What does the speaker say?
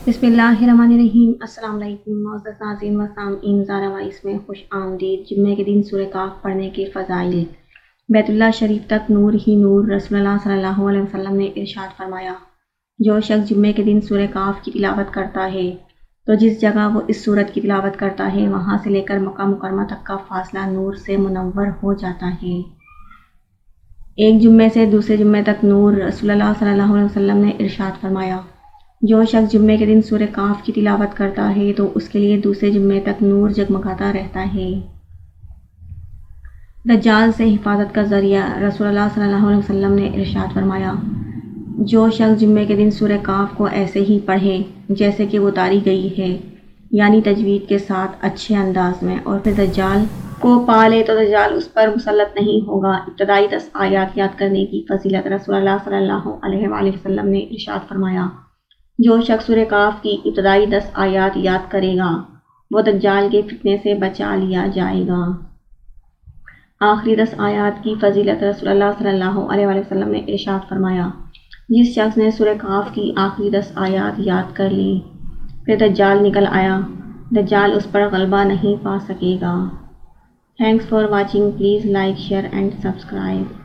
بسم اللہ الرحمن الرحیم۔ السلام علیکم معزز ناظرین و سامعین، زارا وائس میں خوش آمدید۔ جمعے کے دن سورہ کاف پڑھنے کے فضائل۔ بیت اللہ شریف تک نور ہی نور۔ رسول اللہ صلی اللہ علیہ وسلم نے ارشاد فرمایا، جو شخص جمعے کے دن سورہ کاف کی تلاوت کرتا ہے تو جس جگہ وہ اس سورت کی تلاوت کرتا ہے وہاں سے لے کر مکہ مکرمہ تک کا فاصلہ نور سے منور ہو جاتا ہے۔ ایک جمعے سے دوسرے جمعے تک نور۔ رسول اللہ صلی اللہ علیہ وسلم نے ارشاد فرمایا، جو شخص جمعے کے دن سورہ کاف کی تلاوت کرتا ہے تو اس کے لیے دوسرے جمعے تک نور جگمگاتا رہتا ہے۔ دجال سے حفاظت کا ذریعہ۔ رسول اللہ صلی اللہ علیہ وسلم نے ارشاد فرمایا، جو شخص جمعے کے دن سورہ کاف کو ایسے ہی پڑھے جیسے کہ وہ اتاری گئی ہے، یعنی تجوید کے ساتھ اچھے انداز میں، اور پھر دجال کو پا لے تو دجال اس پر مسلط نہیں ہوگا۔ ابتدائی 10 آیات یاد کرنے کی فضیلت۔ رسول اللہ صلی اللہ علیہ وآلہ وسلم نے ارشاد فرمایا، جو شخص سورہ کاف کی ابتدائی 10 آیات یاد کرے گا وہ دجال کے فتنے سے بچا لیا جائے گا۔ آخری 10 آیات کی فضیلت۔ رسول اللہ صلی اللہ علیہ وآلہ وسلم نے ارشاد فرمایا، جس شخص نے سورہ کاف کی آخری 10 آیات یاد کر لی پھر دجال نکل آیا، دجال اس پر غلبہ نہیں پا سکے گا۔ Thanks for watching. Please like, share and subscribe.